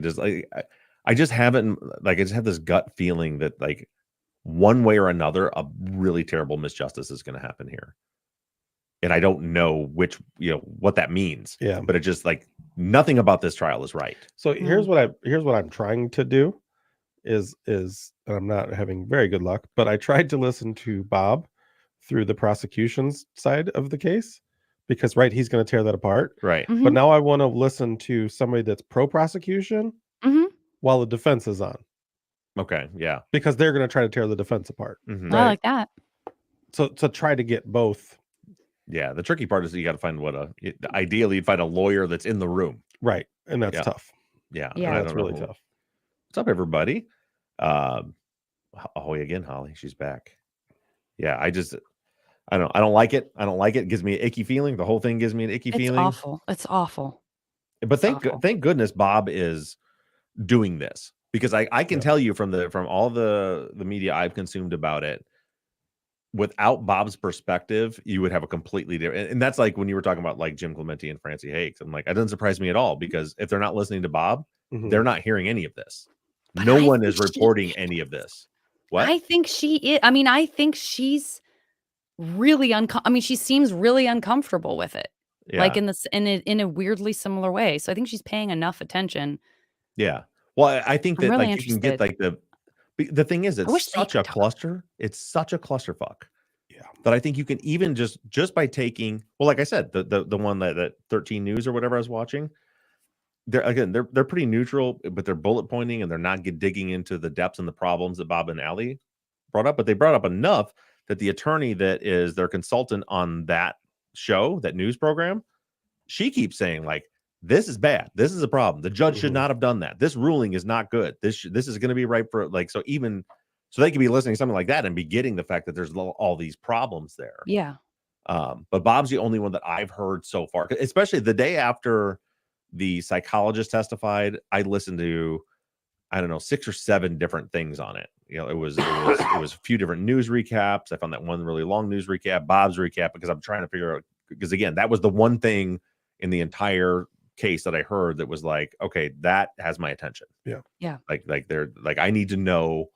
just like I just haven't like I just have this gut feeling that like one way or another, a really terrible misjustice is going to happen here. And I don't know which, what that means. Yeah. But it just like nothing about this trial is right. So here's what I'm trying to do is and I'm not having very good luck, but I tried to listen to Bob through the prosecution's side of the case because he's going to tear that apart. Right. But now I want to listen to somebody that's pro prosecution while the defense is on. Okay. Yeah. Because they're going to try to tear the defense apart. Mhm. I like that. So to try to get both. Yeah. The tricky part is that you got to find ideally you'd find a lawyer that's in the room. Right. And that's tough. Yeah. Yeah. That's really tough. What's up, everybody? Again, Holly, she's back. Yeah. I don't like it. I don't like it. It gives me an icky feeling. The whole thing gives me an icky feeling. It's awful. But thank goodness Bob is doing this, because I can tell you from all the media I've consumed about it, without Bob's perspective, you would have a completely different. And that's like when you were talking about like Jim Clemente and Francie Hakes. I'm like, it doesn't surprise me at all, because if they're not listening to Bob, they're not hearing any of this. But no one is reporting any of this. What? I think she is. I mean, I think she's really she seems really uncomfortable with it. Yeah. Like in a weirdly similar way. So I think she's paying enough attention. Yeah. Well, I think that really like you can get like the thing is, it's such a cluster. It's such a clusterfuck. Yeah. That I think you can even just by taking, well, like I said, the one that 13 News or whatever I was watching, they're pretty neutral, but they're bullet pointing and they're not digging into the depths and the problems that Bob and Allie brought up. But they brought up enough that the attorney that is their consultant on that show, that news program, she keeps saying like, this is bad. This is a problem. The judge should not have done that. This ruling is not good. This is going to be right for like, so they could be listening to something like that and be getting the fact that there's all these problems there. Yeah. But Bob's the only one that I've heard so far, especially the day after the psychologist testified. I listened to, I don't know, 6 or 7 different things on it. It was a few different news recaps. I found that one really long news recap, Bob's recap, because I'm trying to figure out, because again, that was the one thing in the entire case that I heard that was like, okay, that has my attention. Yeah. Like they're like, I need to know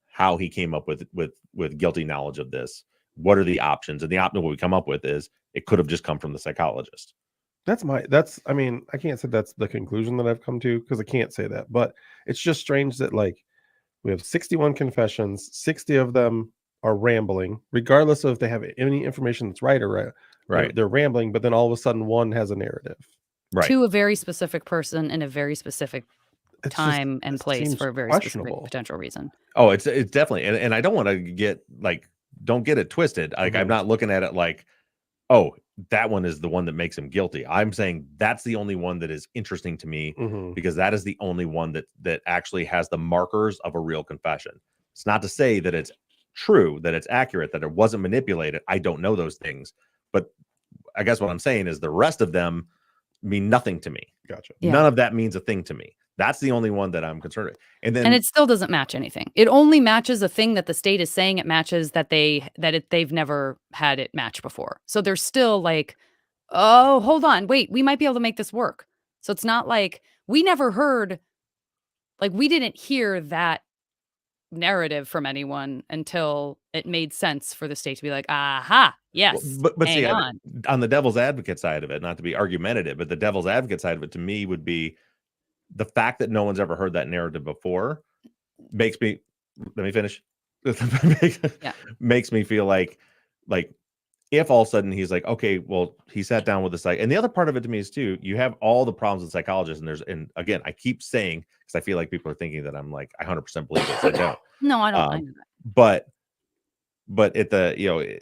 how he came up with guilty knowledge of this. What are the options? And the option what we come up with is it could have just come from the psychologist. I mean, I can't say that's the conclusion that I've come to, because I can't say that, but it's just strange that like we have 61 confessions, 60 of them are rambling, regardless of if they have any information that's right or right. Right. They're rambling, but then all of a sudden one has a narrative. Right. To a very specific person in a very specific time and place for a very specific potential reason. Oh, it's definitely, and I don't want to get like, don't get it twisted. Like I'm not looking at it like, oh, that one is the one that makes him guilty. I'm saying that's the only one that is interesting to me, because that is the only one that actually has the markers of a real confession. It's not to say that it's true, that it's accurate, that it wasn't manipulated. I don't know those things, but I guess what I'm saying is the rest of them mean nothing to me. Gotcha. Yeah. None of that means a thing to me. That's the only one that I'm concerned with. And it still doesn't match anything. It only matches a thing that the state is saying it matches they've never had it match before. So they're still like, oh, hold on, wait, we might be able to make this work. So it's not like we never heard, like we didn't hear that narrative from anyone until it made sense for the state to be like, aha, yes. But see, on the devil's advocate side of it, not to be argumentative, but the devil's advocate side of it to me would be the fact that no one's ever heard that narrative before makes me, let me finish. Makes me feel like if all of a sudden he's like, okay, well, he sat down with the psych. And the other part of it to me is too, you have all the problems with psychologists, and again, I keep saying, because I feel like people are thinking that I'm like, I 100% believe this. I don't. No, I don't. I know that. But at the,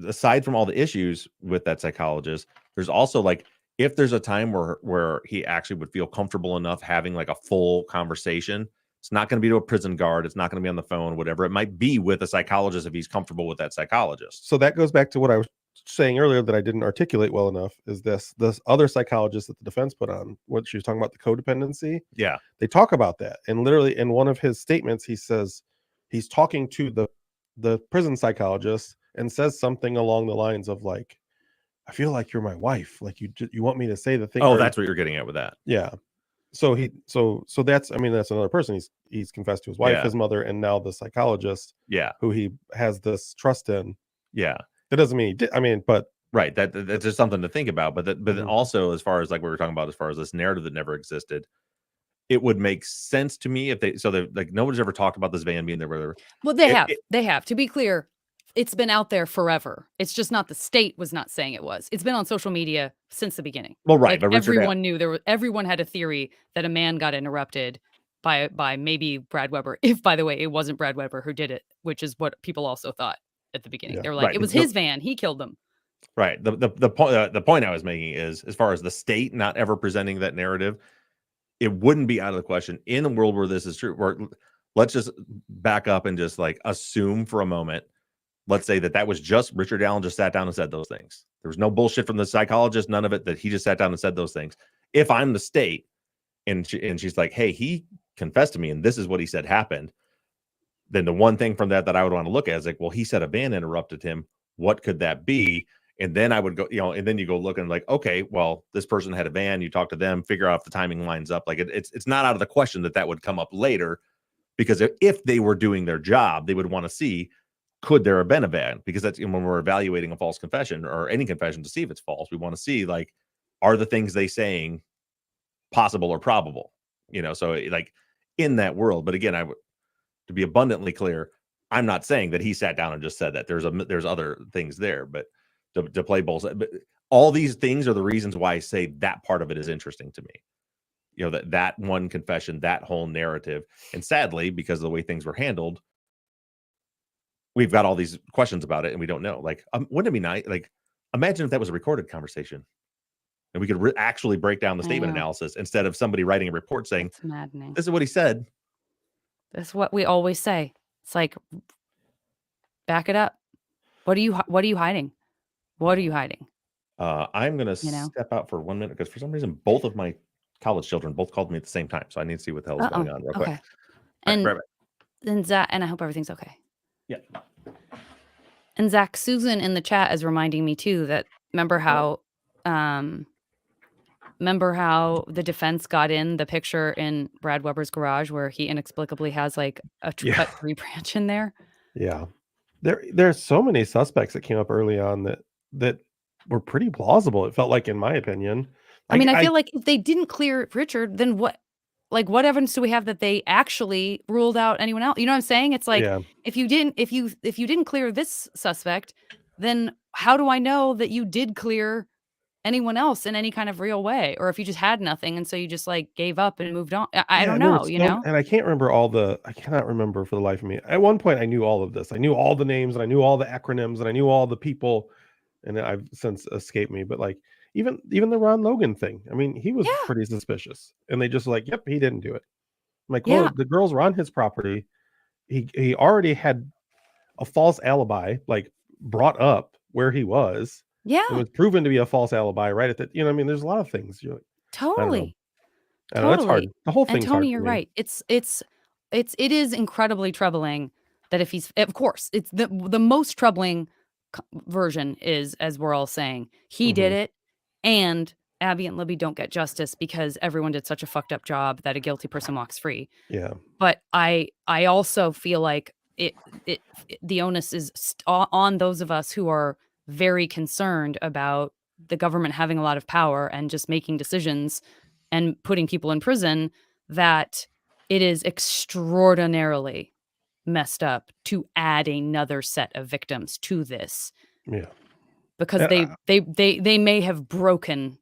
aside from all the issues with that psychologist, there's also like, if there's a time where he actually would feel comfortable enough having like a full conversation, it's not going to be to a prison guard. It's not going to be on the phone, whatever. It might be with a psychologist if he's comfortable with that psychologist. So that goes back to what I was saying earlier that I didn't articulate well enough, is this other psychologist that the defense put on, what she was talking about, the codependency. Yeah. They talk about that. And literally in one of his statements, he says he's talking to the prison psychologist and says something along the lines of like, I feel like you're my wife. Like you want me to say the thing. Oh, that's what you're getting at with that. Yeah. so that's, I mean, that's another person. He's confessed to his wife, Yeah. his mother, and now the psychologist Yeah. who he has this trust in. Yeah. That doesn't mean he did. I mean, but Right. That's just something to think about. But then Mhm. also, as far as like we were talking about, as far as this narrative that never existed, it would make sense to me if they like nobody's ever talked about this van being there, whatever. Well, they have. It- They have. To be clear, it's been out there forever. It's just not the state was not saying it was. It's been on social media since the beginning. Well, right, Like but Richard everyone knew everyone had a theory that a man got interrupted by maybe Brad Weber. If, by the way, it wasn't Brad Weber who did it, which is what people also thought at the beginning. Yeah. They were like, Right, it was the- his van. He killed them. Right. The point I was making is, as far as the state not ever presenting that narrative, it wouldn't be out of the question in a world where this is true. Where let's just back up and just like assume for a moment. Let's say that was just Richard Allen just sat down and said those things. There was no bullshit from the psychologist, none of it. That he just sat down and said those things. If I'm the state, and she's like, hey, he confessed to me, and this is what he said happened. Then the one thing from that I would want to look at is like, well, he said a van interrupted him. What could that be? And then I would go, and then you go look and like, okay, well, this person had a van. You talk to them, figure out if the timing lines up. Like it's not out of the question that would come up later, because if they were doing their job, they would want to see, could there have been a van? Because that's when we're evaluating a false confession or any confession to see if it's false. We want to see, like, are the things they saying possible or probable? So like in that world. But again, to be abundantly clear, I'm not saying that he sat down and just said that. There's other things there, but to play both. But all these things are the reasons why I say that part of it is interesting to me. That one confession, that whole narrative, and sadly, because of the way things were handled, we've got all these questions about it, and we don't know. Like, wouldn't it be nice? Like, imagine if that was a recorded conversation, and we could actually break down the statement analysis instead of somebody writing a report saying, It's maddening. "This is what he said." That's what we always say. It's like, back it up. What are you hiding? What are you hiding? I'm going to step out for 1 minute because for some reason, both of my college children both called me at the same time. So I need to see what the hell is going on real quick. And right. then Zach, and I hope everything's okay. Yeah. And Zach, Susan in the chat is reminding me too that remember how the defense got in the picture in Brad Weber's garage where he inexplicably has like a cut tree branch in there. Yeah. There's so many suspects that came up early on that were pretty plausible. It felt like, in my opinion. I mean, I feel like if they didn't clear Richard, then what? Like, what evidence do we have that they actually ruled out anyone else? You know what I'm saying? It's like, if you didn't clear this suspect, then how do I know that you did clear anyone else in any kind of real way? Or if you just had nothing and so you just like gave up and moved on. I don't know, And I can't remember I cannot remember for the life of me. At one point I knew all of this. I knew all the names and I knew all the acronyms and I knew all the people, and I've since escaped me. But like even the Ron Logan thing, I mean, he was pretty suspicious. And they just like, yep, he didn't do it. I'm like, well, the girls were on his property. He already had a false alibi, like brought up where he was. Yeah. It was proven to be a false alibi right at the, I mean, there's a lot of things. You're like, totally. I know it's hard. The whole thing's and Tony, hard. You're right. It is incredibly troubling that if he's, of course, it's the most troubling version is, as we're all saying, he did it, and Abby and Libby don't get justice because everyone did such a fucked up job that a guilty person walks free. Yeah. But I also feel like the onus is on those of us who are very concerned about the government having a lot of power and just making decisions and putting people in prison, that it is extraordinarily messed up to add another set of victims to this. Yeah. Because they may have broken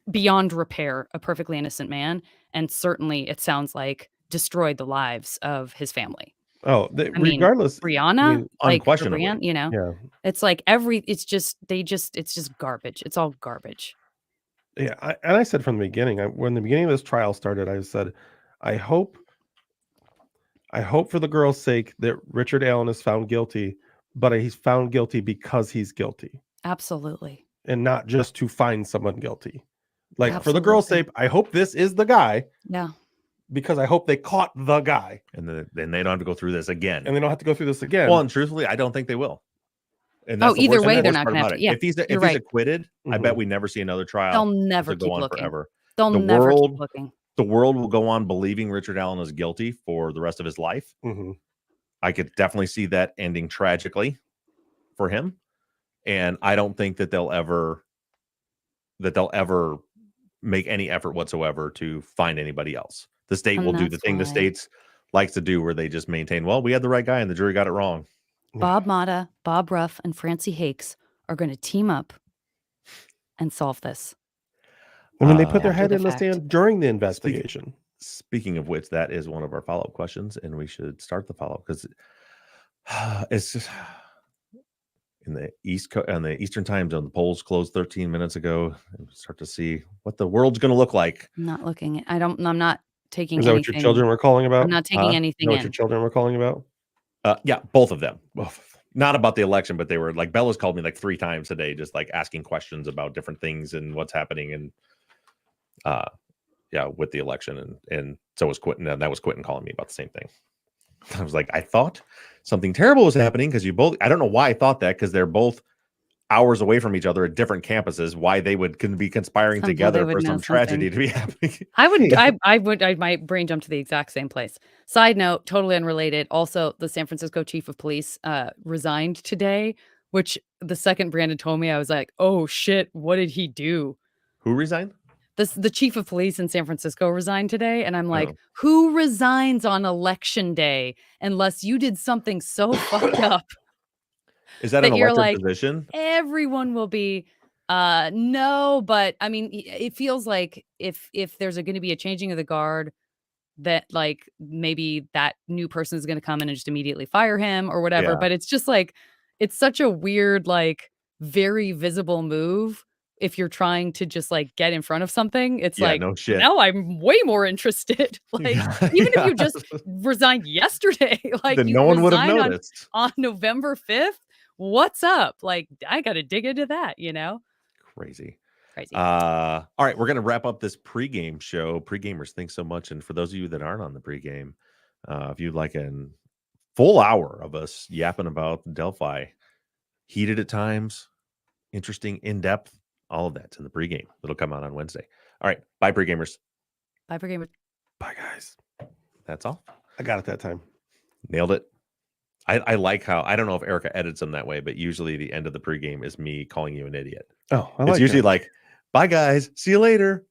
beyond repair a perfectly innocent man, and certainly it sounds like destroyed the lives of his family. Oh, regardless, Brianna, unquestionably, Brianna, it's like it's just garbage. It's all garbage. Yeah, I said from the beginning, when the beginning of this trial started, I said, I hope for the girl's sake that Richard Allen is found guilty, but he's found guilty because he's guilty. Absolutely. And not just to find someone guilty. Like, for the girl's sake, I hope this is the guy. Yeah. Because I hope they caught the guy. And then they don't have to go through this again. And they don't have to go through this again. Well, and truthfully, I don't think they will. And that's either way, they're not going to have to. Yeah, if he's acquitted, I bet we never see another trial. They'll never go keep on looking. forever. They'll never keep looking. the world will go on believing Richard Allen is guilty for the rest of his life. Mm-hmm. I could definitely see that ending tragically for him. And I don't think that they'll ever make any effort whatsoever to find anybody else. The state And will do the that's thing the why states likes to do, where they just maintain, well, we had the right guy and the jury got it wrong. Bob Motta, Bob Ruff, and Francie Hakes are going to team up and solve this. I mean, they put their After head the in the fact. sand during the investigation. Speaking of which, that is one of our follow-up questions, and we should start the follow-up because it's just in the on the Eastern time zone. The polls closed 13 minutes ago, and we start to see what the world's going to look like. I'm not looking. I'm not taking Is that anything. what your children were calling about? I'm not taking anything Is that what in. your children were calling about? Yeah, both of them. Both of them. Not about the election, but they were like, Bella's called me like 3 times today, just like asking questions about different things and what's happening. And yeah, with the election. And so was Quentin. And that was Quentin calling me about the same thing. I was like, I thought something terrible was happening because you both, I don't know why I thought that, because they're both hours away from each other at different campuses, why they can be conspiring Somehow together they would for know some tragedy to be happening. My brain jumped to the exact same place. Side note, totally unrelated. Also, the San Francisco chief of police resigned today, which the second Brandon told me, I was like, oh shit, what did he do? Who resigned? The chief of police in San Francisco resigned today. And I'm like, Oh. who resigns on election day unless you did something so fucked up? Is that an you're elected like, position? everyone will be no, but I mean, it feels like if there's going to be a changing of the guard, that like maybe that new person is going to come in and just immediately fire him or whatever. Yeah. But it's just like, it's such a weird, like very visible move. If you're trying to just like get in front of something, it's Yeah, like, no shit. now I'm way more interested. Like, even if you just resigned yesterday, like then you no one would have resigned noticed. on November 5th. What's up? Like, I got to dig into that, you know? Crazy. Crazy. All right, we're going to wrap up this pregame show. Pregamers, thanks so much. And for those of you that aren't on the pregame, if you'd like a full hour of us yapping about Delphi, heated at times, interesting, in-depth, all of that's in the pregame. It'll come out on Wednesday. All right, bye, pregamers. Bye, pregamers. Bye, guys. That's all. I got it that time. Nailed it. I like how, I don't know if Erica edits them that way, but usually the end of the pregame is me calling you an idiot. Oh, It's usually like, bye guys, see you later.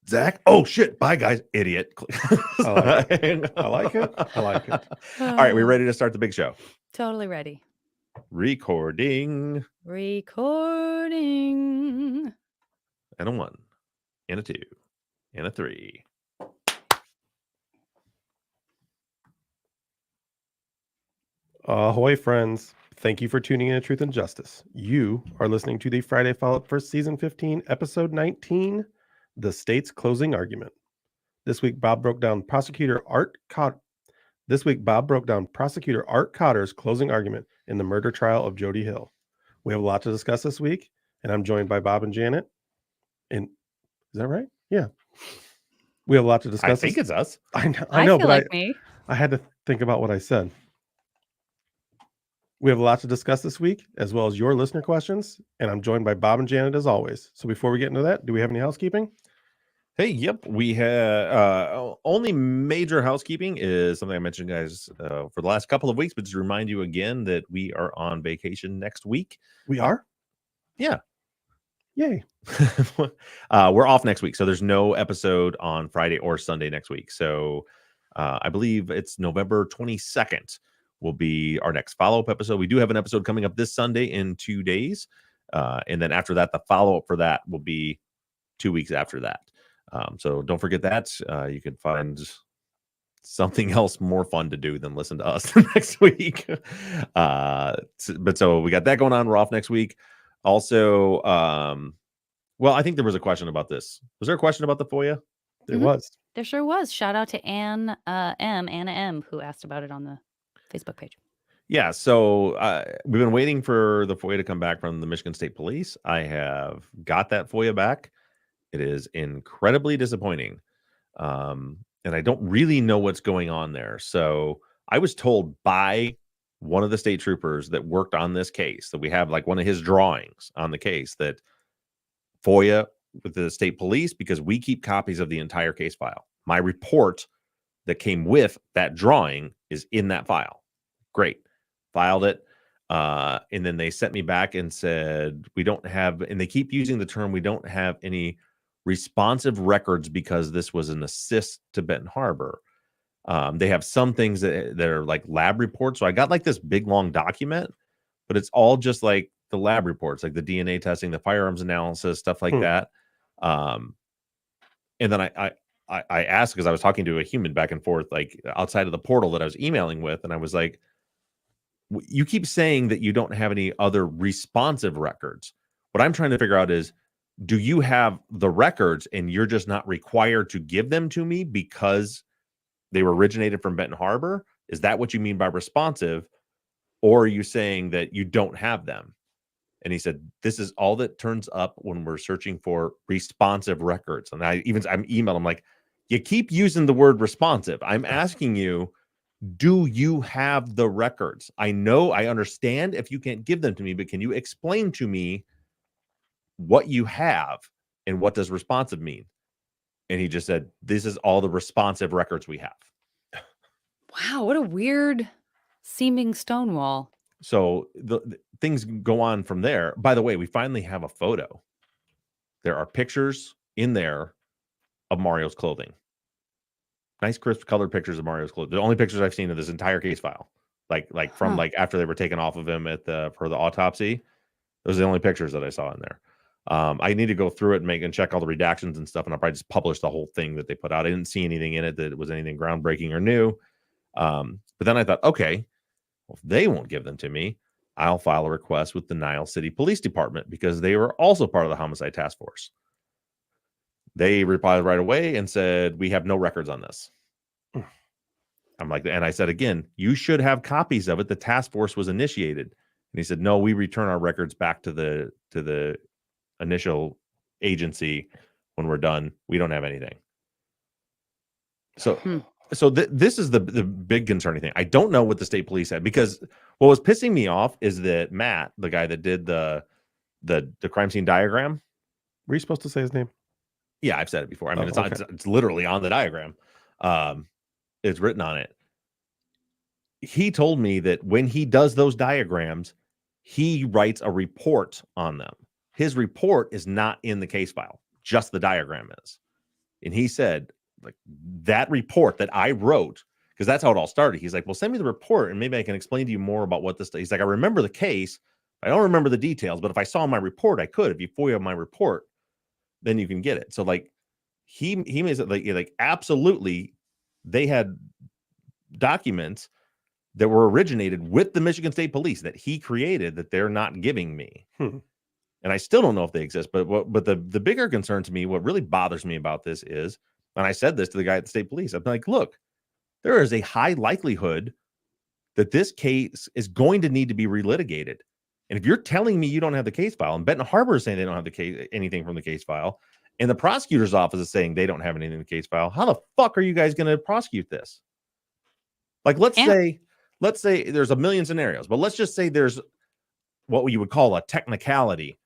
Zach, oh shit, bye guys, idiot. I like it. I like it. I like it. All right, we ready to start the big show? Totally ready. Recording. Recording. And a 1, and a 2, and a 3. Ahoy, friends. Thank you for tuning in to Truth and Justice. You are listening to the Friday follow-up for Season 15, Episode 19, The State's Closing Argument. This week, Bob broke down Prosecutor Art Cotter's closing argument in the murder trial of Jody Hill. We have a lot to discuss this week, and I'm joined by Bob and Janet. And is that right? Yeah. We have a lot to discuss. I think it's us. I know, feel but like me. I had to think about what I said. We have a lot to discuss this week, as well as your listener questions, and I'm joined by Bob and Janet as always. So before we get into that, do we have any housekeeping? Hey, yep, we have only major housekeeping is something I mentioned, guys, for the last couple of weeks, but just to remind you again that we are on vacation next week. We are? Yeah. Yay. We're off next week, so there's no episode on Friday or Sunday next week. So I believe it's November 22nd will be our next follow-up episode. We do have an episode coming up this Sunday in 2 days. And then after that, the follow-up for that will be 2 weeks after that. So don't forget that. You can find something else more fun to do than listen to us next week. But so we got that going on. We're off next week. Also, well, I think there was a question about this. Was there a question about the FOIA? There was. There sure was. Shout out to Anna M, who asked about it on the Facebook page. Yeah, so we've been waiting for the FOIA to come back from the Michigan State Police. I have got that FOIA back. It is incredibly disappointing. And I don't really know what's going on there. So I was told by one of the state troopers that worked on this case, that we have like one of his drawings on the case, that FOIA with the state police because we keep copies of the entire case file. My report that came with that drawing is in that file. Great. Filed it. And then they sent me back and said, we don't have, and they keep using the term, we don't have any responsive records because this was an assist to Benton Harbor. They have some things that are like lab reports. So I got like this big long document, but it's all just like the lab reports, like the DNA testing, the firearms analysis, stuff like that. And then I asked, because I was talking to a human back and forth, like outside of the portal that I was emailing with, and I was like, you keep saying that you don't have any other responsive records. What I'm trying to figure out is, do you have the records and you're just not required to give them to me because they were originated from Benton Harbor? Is that what you mean by responsive? Or are you saying that you don't have them? And he said, this is all that turns up when we're searching for responsive records. And I'm emailing him like, you keep using the word responsive. I'm asking you, do you have the records? I know, I understand if you can't give them to me, but can you explain to me what you have and what does responsive mean? And he just said, this is all the responsive records we have. Wow, what a weird seeming Stonewall. So the things go on from there. By the way, we finally have a photo. There are pictures in there of Mario's clothing. Nice crisp colored pictures of Mario's clothing. The only pictures I've seen of this entire case file, like from like after they were taken off of him for the autopsy. Those are the only pictures that I saw in there. I need to go through it and check all the redactions and stuff, and I'll probably just publish the whole thing that they put out. I didn't see anything in it that was anything groundbreaking or new. But then I thought, okay, well, if they won't give them to me, I'll file a request with the Niles City Police Department because they were also part of the homicide task force. They replied right away and said, we have no records on this. I'm like, and I said, again, you should have copies of it. The task force was initiated. And he said, no, we return our records back to the initial agency when we're done. We don't have anything. So this is the big concerning thing. I don't know what the state police had, because what was pissing me off is that Matt, the guy that did the crime scene diagram. Were you supposed to say his name? Yeah, I've said it before. I mean, it's literally on the diagram. It's written on it. He told me that when he does those diagrams, he writes a report on them. His report is not in the case file, just the diagram is. And he said, like, that report that I wrote, because that's how it all started. He's like, well, send me the report and maybe I can explain to you more about what this. He's like, I remember the case. I don't remember the details, but if I saw my report, I could. If you FOIA my report, then you can get it. So like he made it like absolutely, they had documents that were originated with the Michigan State Police that he created that they're not giving me. And I still don't know if they exist. But the bigger concern to me, what really bothers me about this is, and I said this to the guy at the state police, I'm like, look, there is a high likelihood that this case is going to need to be relitigated. And if you're telling me you don't have the case file, and Benton Harbor is saying they don't have the case, anything from the case file, and the prosecutor's office is saying they don't have anything in the case file, how the fuck are you guys going to prosecute this? Like, let's say there's a million scenarios, but let's just say there's what you would call a technicality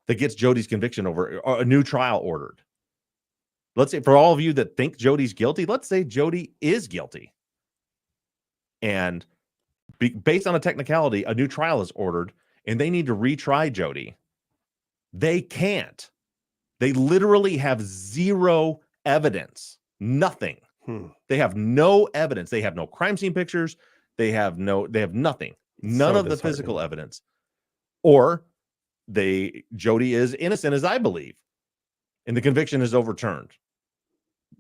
that gets Jody's conviction over, or a new trial ordered. Let's say, for all of you that think Jody's guilty, let's say Jody is guilty. And based on a technicality, a new trial is ordered and they need to retry Jody. They can't. They literally have zero evidence. Nothing. They have no evidence. They have no crime scene pictures. They have nothing. None of the physical evidence. Or Jody is innocent, as I believe, and the conviction is overturned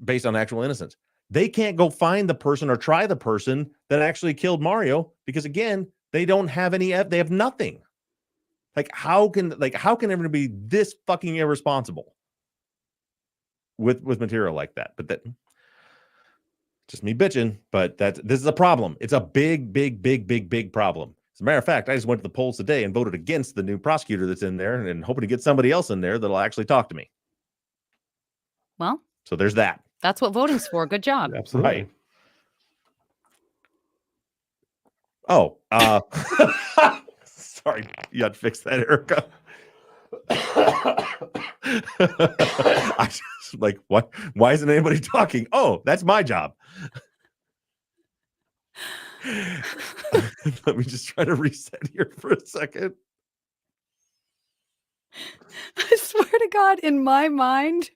based on actual innocence. They can't go find the person or try the person that actually killed Mario because, again, they don't have any. They have nothing. Like, how can everyone be this fucking irresponsible with material like that? But that just me bitching. But this is a problem. It's a big problem. As a matter of fact, I just went to the polls today and voted against the new prosecutor that's in there, and hoping to get somebody else in there that'll actually talk to me. Well, so there's that. That's what voting's for. Good job. Absolutely. Right. Oh, sorry. You got to fix that, Erica. I just like, what? Why isn't anybody talking? Oh, that's my job. Let me just try to reset here for a second. I swear to God, in my mind,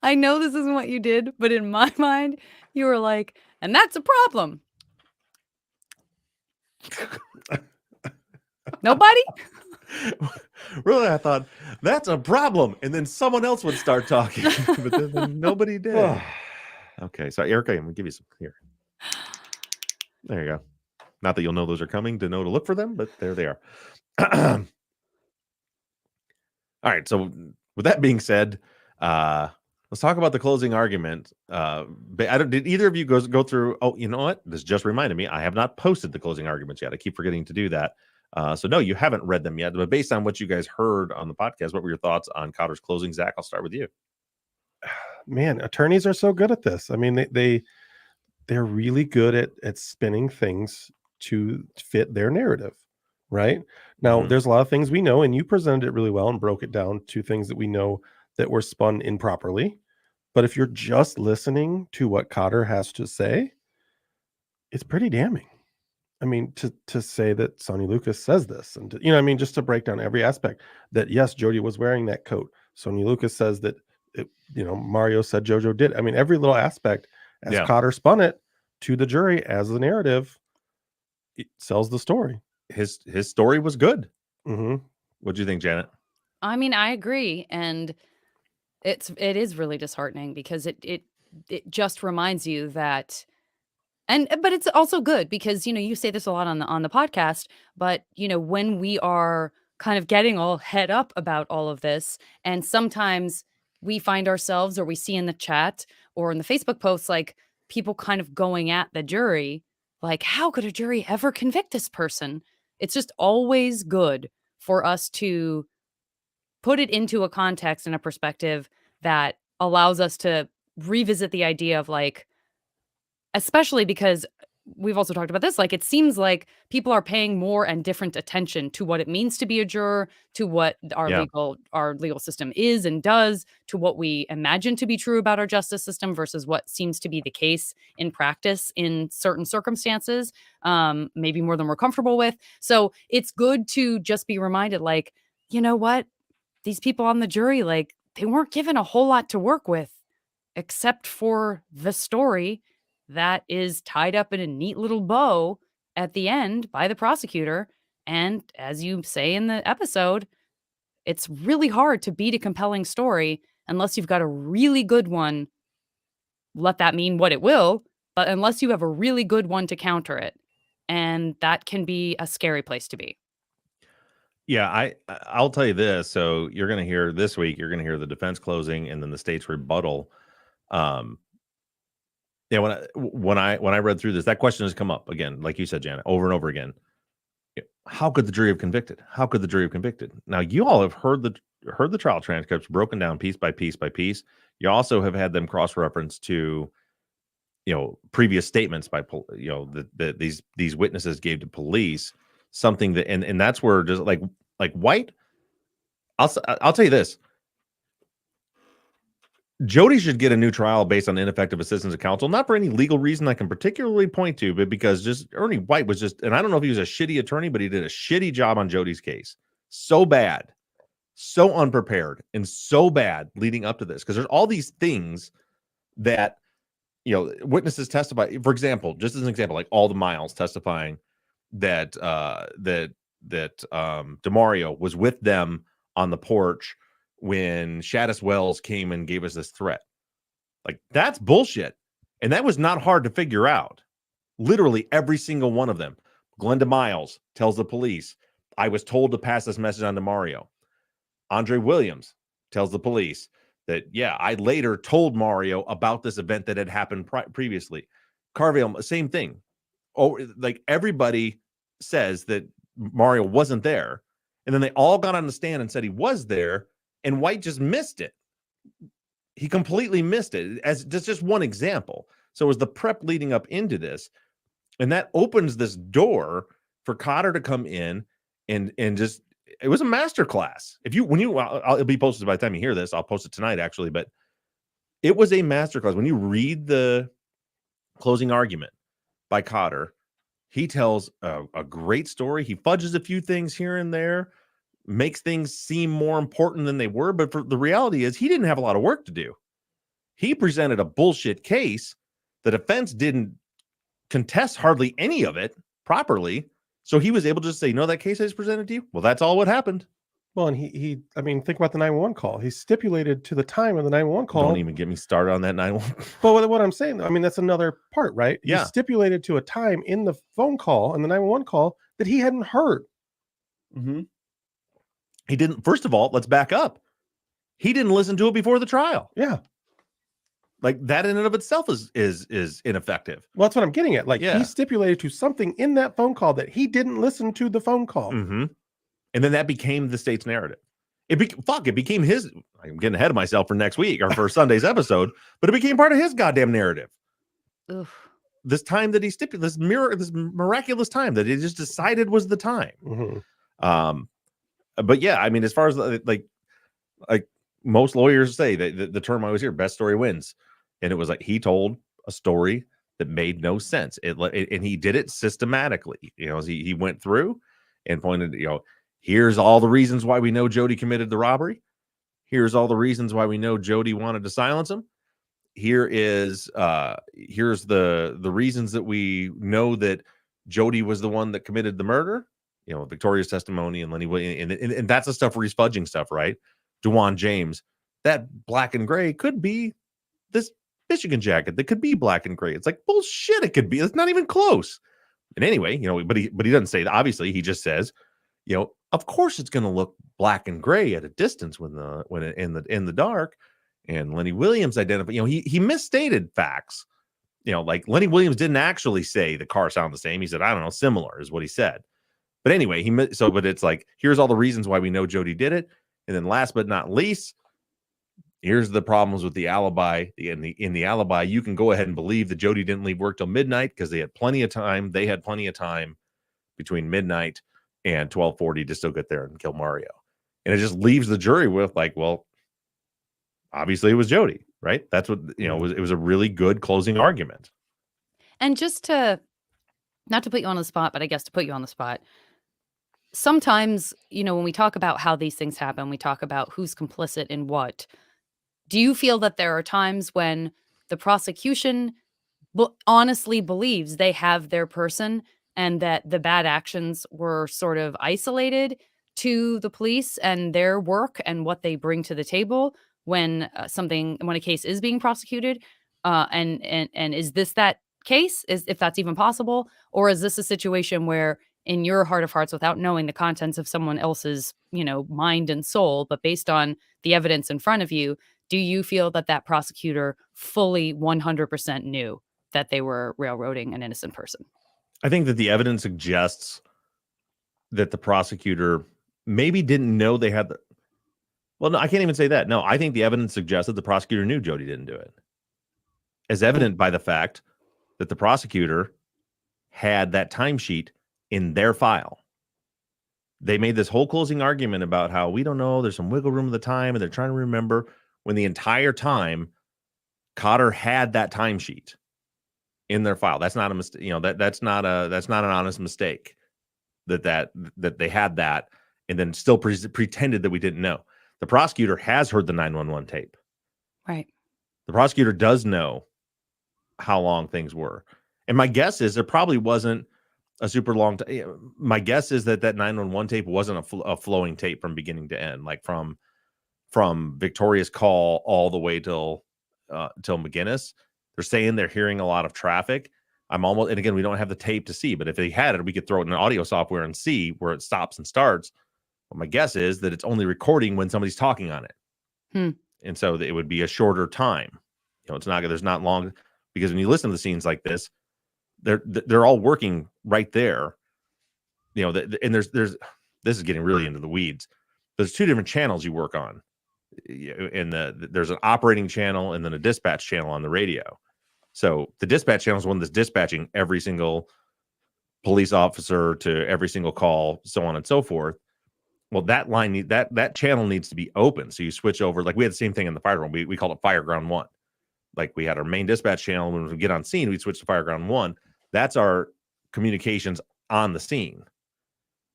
I know this isn't what you did, but in my mind, you were like, and that's a problem. Nobody? Really, I thought that's a problem, and then someone else would start talking, but then nobody did. Okay, so Erica, I'm gonna give you some here. There you go. Not that you'll know those are coming to know to look for them, but there they are. All right. So with that being said, let's talk about the closing argument. Did either of you go through? Oh, you know what? This just reminded me. I have not posted the closing arguments yet. I keep forgetting to do that. So no, you haven't read them yet. But based on what you guys heard on the podcast, what were your thoughts on Cotter's closing? Zach, I'll start with you. Man, attorneys are so good at this. I mean, they're really good at spinning things to fit their narrative, right? Now, there's a lot of things we know, and you presented it really well and broke it down to things that we know that were spun improperly. But if you're just listening to what Cotter has to say, it's pretty damning. I mean, to say that Sonny Lucas says this, and I mean, just to break down every aspect that yes, Jody was wearing that coat. Sonny Lucas says that Mario said JoJo did. I mean, every little aspect as Cotter spun it to the jury as the narrative, it sells the story. His story was good. Mm-hmm. What do you think, Janet? I mean, I agree, and it is really disheartening because it just reminds you that. But it's also good because, you say this a lot on the podcast, but, when we are kind of getting all head up about all of this, and sometimes we find ourselves or we see in the chat or in the Facebook posts, like people kind of going at the jury, like, how could a jury ever convict this person? It's just always good for us to put it into a context and a perspective that allows us to revisit the idea of like, especially because we've also talked about this, like, it seems like people are paying more and different attention to what it means to be a juror, to what our legal system is and does, to what we imagine to be true about our justice system versus what seems to be the case in practice in certain circumstances, maybe more than we're comfortable with. So it's good to just be reminded, like, you know what? These people on the jury, like, they weren't given a whole lot to work with except for the story that is tied up in a neat little bow at the end by the prosecutor. And as you say in the episode, it's really hard to beat a compelling story unless you've got a really good one. Let that mean what it will, but unless you have a really good one to counter it. And that can be a scary place to be. Yeah, I'll tell you this. So you're going to hear this week, you're going to hear the defense closing and then the state's rebuttal. Yeah, when I read through this, that question has come up again, like you said, Janet, over and over again. How could the jury have convicted? How could the jury have convicted? Now, you all have heard the trial transcripts broken down piece by piece by piece. You also have had them cross-reference to, previous statements by, that these witnesses gave to police. Something that, and that's where just like White. I'll tell you this. Jody should get a new trial based on ineffective assistance of counsel, not for any legal reason I can particularly point to, but because just Ernie White was just, and I don't know if he was a shitty attorney, but he did a shitty job on Jody's case. So bad, so unprepared, and so bad leading up to this. Because there's all these things that, witnesses testify. For example, just as an example, like all the Miles testifying that DeMario was with them on the porch when Shaddis Wells came and gave us this threat. Like, that's bullshit. And that was not hard to figure out. Literally every single one of them. Glenda Miles tells the police, I was told to pass this message on to Mario. Andre Williams tells the police that, I later told Mario about this event that had happened previously. Carville, same thing. Oh, like everybody says that Mario wasn't there. And then they all got on the stand and said he was there. And White just missed it. He completely missed it, as just one example. So it was the prep leading up into this. And that opens this door for Cotter to come in and just it was a masterclass. It'll be posted by the time you hear this. I'll post it tonight, actually. But it was a masterclass. When you read the closing argument by Cotter, he tells a great story. He fudges a few things here and there, makes things seem more important than they were. But the reality is he didn't have a lot of work to do. He presented a bullshit case. The defense didn't contest hardly any of it properly. So he was able to just say, no, that case I just presented to you. Well, that's all what happened. Well, and he I mean, think about the 911 call. He stipulated to the time of the 911 call. Don't even get me started on that 911. But what I'm saying, I mean, that's another part, right? Yeah. He stipulated to a time in the phone call and the 911 call that he hadn't heard. Mm-hmm. He didn't. First of all, let's back up. He didn't listen to it before the trial. Yeah. Like that in and of itself is ineffective. Well, that's what I'm getting at. Like Yeah. he stipulated to something in that phone call that he didn't listen to the phone call. Mm-hmm. And then that became the state's narrative. It became his. I'm getting ahead of myself for next week or for Sunday's episode, but it became part of his goddamn narrative. Oof. This time that he stipulated, this miraculous time that he just decided was the time. Mm-hmm. But yeah, I mean, as far as like most lawyers say, the term I always hear, best story wins. And it was like he told a story that made no sense. And he did it systematically. You know, as he went through and pointed, you know, here's all the reasons why we know Jody committed the robbery. Here's all the reasons why we know Jody wanted to silence him. Here's the reasons that we know that Jody was the one that committed the murder. You know, Victoria's testimony and Lenny Williams, and that's the stuff where he's fudging stuff, right? DeJuan James, that black and gray could be this Michigan jacket that could be black and gray. It's like bullshit. It could be. It's not even close. And anyway, you know, but he doesn't say that. Obviously, he just says, you know, of course it's going to look black and gray at a distance when in the dark. And Lenny Williams identified. You know, he misstated facts. You know, like Lenny Williams didn't actually say the car sound the same. He said, I don't know, similar is what he said. But anyway, but it's like, here's all the reasons why we know Jody did it. And then last but not least, here's the problems with the alibi. In the alibi, you can go ahead and believe that Jody didn't leave work till midnight because they had plenty of time. They had plenty of time between midnight and 12:40 to still get there and kill Mario. And it just leaves the jury with like, well, obviously it was Jody, right? That's what, you know, it was a really good closing argument. And just to, not to put you on the spot, but I guess to put you on the spot, sometimes, you know, when we talk about how these things happen, we talk about who's complicit in what. Do you feel that there are times when the prosecution honestly believes they have their person and that the bad actions were sort of isolated to the police and their work and what they bring to the table when a case is being prosecuted? And is this that case, if that's even possible? Or is this a situation where, in your heart of hearts, without knowing the contents of someone else's, you know, mind and soul, but based on the evidence in front of you, do you feel that that prosecutor fully 100% knew that they were railroading an innocent person? I think that the evidence suggests that the prosecutor maybe didn't know they had well, no, I can't even say that. No, I think the evidence suggests that the prosecutor knew Jody didn't do it. As evident by the fact that the prosecutor had that timesheet in their file. They made this whole closing argument about how we don't know, there's some wiggle room of the time, and they're trying to remember, when the entire time Cotter had that timesheet in their file. That's not a mistake. You know, that's not an honest mistake that they had that and then still pretended that we didn't know. The prosecutor has heard the 911 tape. Right. The prosecutor does know how long things were. And my guess is there probably wasn't a super long my guess is that 911 tape wasn't a flowing tape from beginning to end, like from Victoria's call all the way till McGinnis. They're saying they're hearing a lot of traffic. And again, we don't have the tape to see, but if they had it, we could throw it in the audio software and see where it stops and starts. Well, my guess is that it's only recording when somebody's talking on it. And so it would be a shorter time. You know, there's not long, because when you listen to the scenes like this, they're all working right there. You know, and there's this is getting really into the weeds. There's two different channels you work on. And there's an operating channel and then a dispatch channel on the radio. So the dispatch channel is one that's dispatching every single police officer to every single call, so on and so forth. Well, that line that channel needs to be open. So you switch over. Like we had the same thing in the fire room. We called it Fireground 1. Like we had our main dispatch channel. When we get on scene, we switch to Fireground 1. That's our communications on the scene.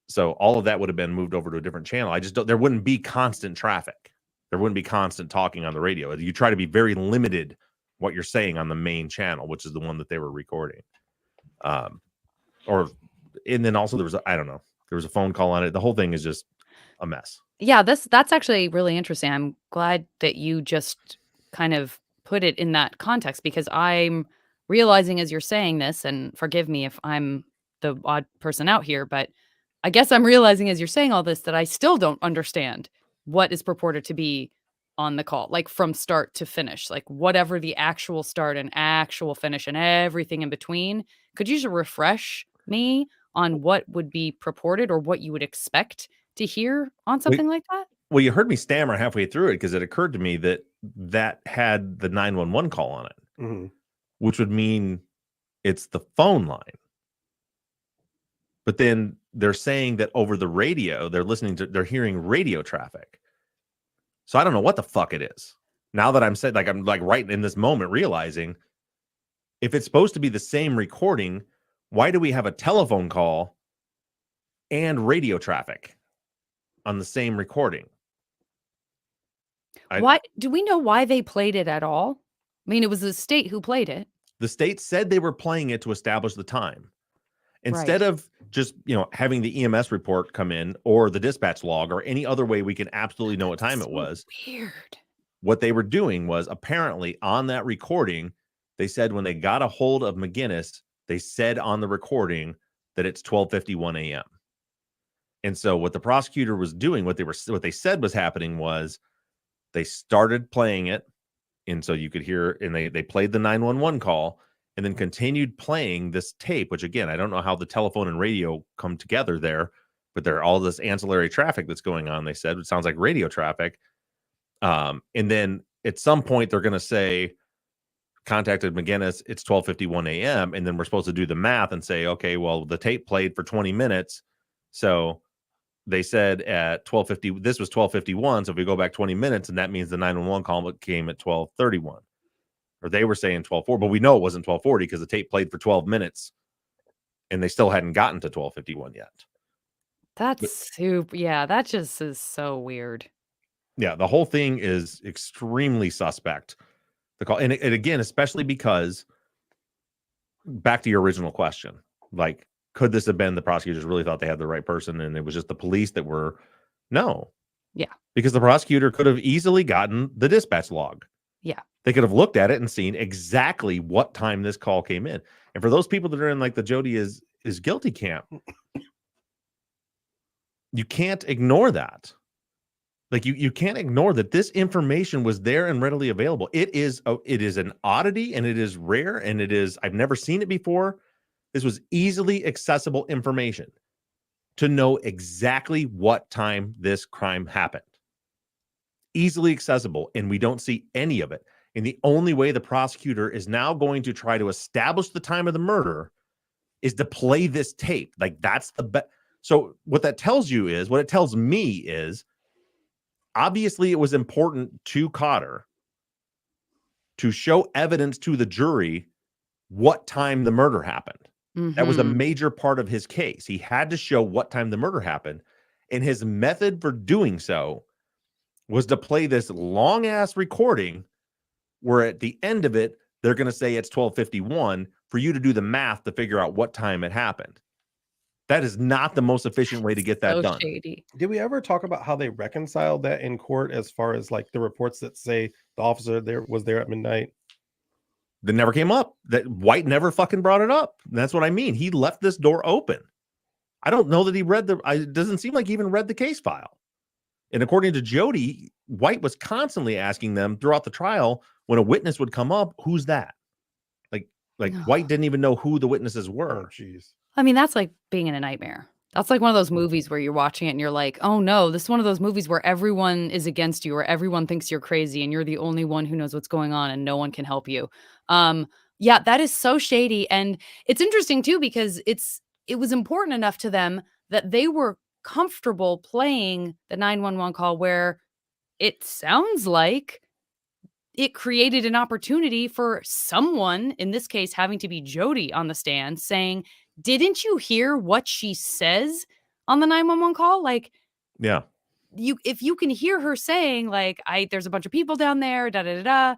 So all of that would have been moved over to a different channel. I just don't. There wouldn't be constant traffic. There wouldn't be constant talking on the radio. You try to be very limited what you're saying on the main channel, which is the one that they were recording. And then also there was I don't know. There was a phone call on it. The whole thing is just a mess. Yeah, that's actually really interesting. I'm glad that you just kind of put it in that context because I'm realizing as you're saying this, and forgive me if I'm the odd person out here, but I guess I'm realizing as you're saying all this that I still don't understand what is purported to be on the call, like from start to finish, like whatever the actual start and actual finish and everything in between. Could you just refresh me on what would be purported or what you would expect to hear on something like that? Well, you heard me stammer halfway through it because it occurred to me that had the 911 call on it, which would mean it's the phone line. But then they're saying that over the radio, they're hearing radio traffic. So I don't know what the fuck it is. Now that I'm right in this moment realizing if it's supposed to be the same recording, why do we have a telephone call and radio traffic on the same recording? Why do we know why they played it at all? I mean, it was the state who played it. The state said they were playing it to establish the time. Instead of just, having the EMS report come in or the dispatch log or any other way we can absolutely know what time it was. Weird. What they were doing was apparently on that recording, they said when they got a hold of McGinnis, they said on the recording that it's 12:51 a.m. And so what the prosecutor was doing, what they said was happening was they started playing it. And so you could hear, and they played the 911 call and then continued playing this tape, which again, I don't know how the telephone and radio come together there, but there are all this ancillary traffic that's going on. They said it sounds like radio traffic. And then at some point they're going to say, contacted McGinnis, it's 12:51 a.m. And then we're supposed to do the math and say, okay, well, the tape played for 20 minutes. So they said at 12:50, this was 12:51. So if we go back 20 minutes, and that means the 911 call came at 12:31. Or they were saying 12:40, but we know it wasn't 12:40 because the tape played for 12 minutes and they still hadn't gotten to 12:51 yet. That just is so weird. Yeah, the whole thing is extremely suspect. The call, and again, especially because back to your original question, like, could this have been the prosecutors really thought they had the right person and it was just the police that were? No. Yeah. Because the prosecutor could have easily gotten the dispatch log. Yeah. They could have looked at it and seen exactly what time this call came in. And for those people that are in like the Jody is guilty camp, you can't ignore that. Like you can't ignore that this information was there and readily available. It is an oddity and it is rare and I've never seen it before. This was easily accessible information to know exactly what time this crime happened. Easily accessible, and we don't see any of it. And the only way the prosecutor is now going to try to establish the time of the murder is to play this tape. Like that's the best. So what it tells me is, obviously it was important to Cotter to show evidence to the jury what time the murder happened. That was a major part of his case. He had to show what time the murder happened. And his method for doing so was to play this long ass recording where at the end of it, they're going to say it's 12:51 for you to do the math to figure out what time it happened. That is not the most efficient way to get that done. Shady. Did we ever talk about how they reconciled that in court as far as like the reports that say the officer was there at midnight? That never came up. That White never fucking brought it up. That's what I mean. He left this door open. I don't know that he it doesn't seem like he even read the case file. And according to Jody, White was constantly asking them throughout the trial when a witness would come up, who's that? Like White didn't even know who the witnesses were. Oh, jeez. I mean, that's like being in a nightmare. That's like one of those movies where you're watching it and you're like, oh no, this is one of those movies where everyone is against you or everyone thinks you're crazy and you're the only one who knows what's going on and no one can help you. Yeah, that is so shady. And it's interesting too, because it was important enough to them that they were comfortable playing the 911 call where it sounds like it created an opportunity for someone, in this case having to be Jody, on the stand saying, "Didn't you hear what she says on the 911 call?" Like, Yeah. if you can hear her saying, like, there's a bunch of people down there, da da da da,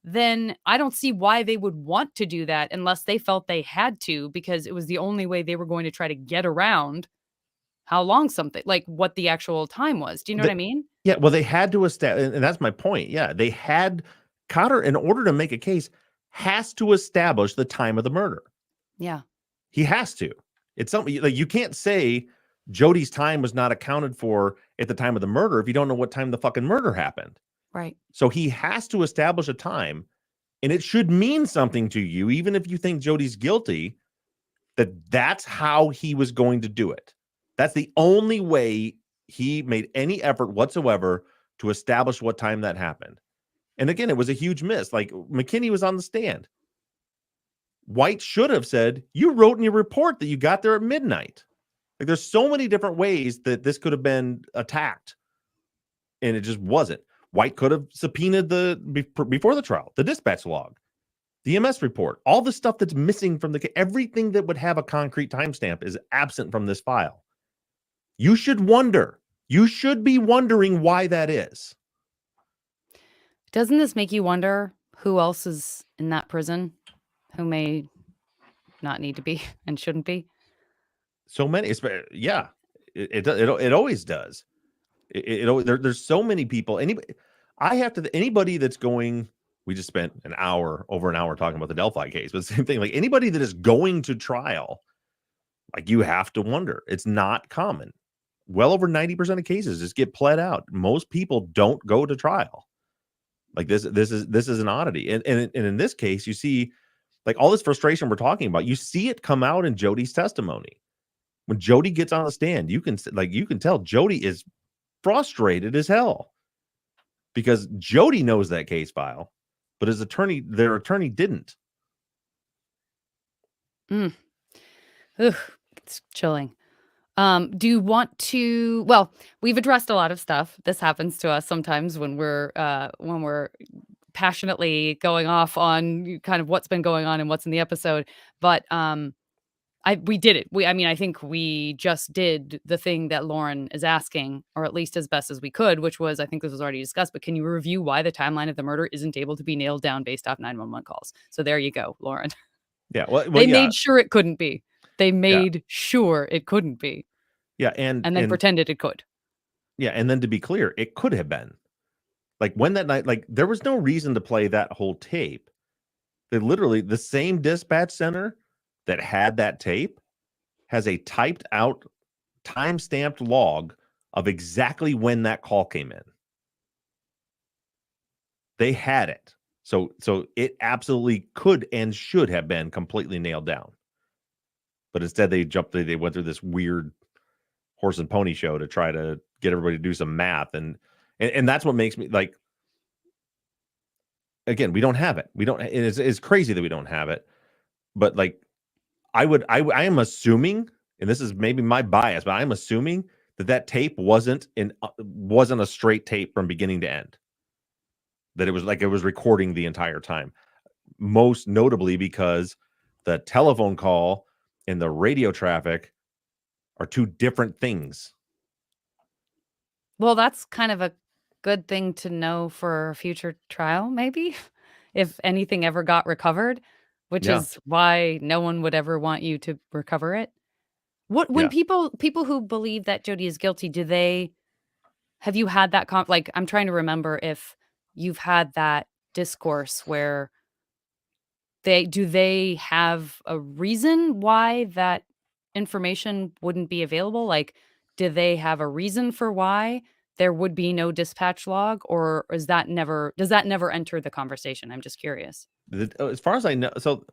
then I don't see why they would want to do that unless they felt they had to, because it was the only way they were going to try to get around how long something, like, what the actual time was. Do you know what I mean? Yeah, well, they had to establish, and that's my point. Yeah, they had Cotter, in order to make a case, has to establish the time of the murder. Yeah. He has to. It's something like you can't say Jody's time was not accounted for at the time of the murder if you don't know what time the fucking murder happened. Right. So he has to establish a time, and it should mean something to you, even if you think Jody's guilty, that's how he was going to do it. That's the only way he made any effort whatsoever to establish what time that happened. And again, it was a huge miss. Like, McKinney was on the stand. White should have said, "You wrote in your report that you got there at midnight." Like, there's so many different ways that this could have been attacked, and it just wasn't. White could have subpoenaed before the trial, the dispatch log, the EMS report, all the stuff that's missing from everything that would have a concrete timestamp is absent from this file. You should be wondering why that is. Doesn't this make you wonder who else is in that prison who may not need to be and shouldn't be? So many, yeah, it always does. There's so many people. Anybody that's going. We just spent over an hour talking about the Delphi case, but the same thing. Like, anybody that is going to trial, like, you have to wonder. It's not common. Well over 90% of cases just get pled out. Most people don't go to trial. Like, this is an oddity. And in this case, you see, like, all this frustration we're talking about, you see it come out in Jody's testimony. When Jody gets on the stand, you can tell Jody is frustrated as hell because Jody knows that case file, but their attorney didn't. Ugh, it's chilling. Do you want to? Well, we've addressed a lot of stuff. This happens to us sometimes when we're passionately going off on kind of what's been going on and what's in the episode. But we did it. I think we just did the thing that Lauren is asking, or at least as best as we could, which was, I think this was already discussed, but can you review why the timeline of the murder isn't able to be nailed down based off 911 calls? So there you go, Lauren. Yeah. Well, they made sure it couldn't be. They made sure it couldn't be. Yeah. And then pretended it could. Yeah. And then, to be clear, it could have been. Like, when that night, like, there was no reason to play that whole tape. They literally, the same dispatch center that had that tape has a typed out, time-stamped log of exactly when that call came in. They had it. So it absolutely could and should have been completely nailed down. But instead they went through this weird horse and pony show to try to get everybody to do some math. And that's what makes me, like, again, we don't have it. It's crazy that we don't have it. But, like, I am assuming, and this is maybe my bias, but I'm assuming that tape wasn't a straight tape from beginning to end. That it was recording the entire time. Most notably because the telephone call and the radio traffic are two different things. Well, that's kind of a good thing to know for a future trial, maybe, if anything ever got recovered, which is why no one would ever want you to recover it. When people who believe that Jody is guilty, have you had that like, I'm trying to remember if you've had that discourse where they have a reason why that information wouldn't be available? Like, do they have a reason for why there would be no dispatch log, or does that never enter the conversation? I'm just curious. As far as I know, so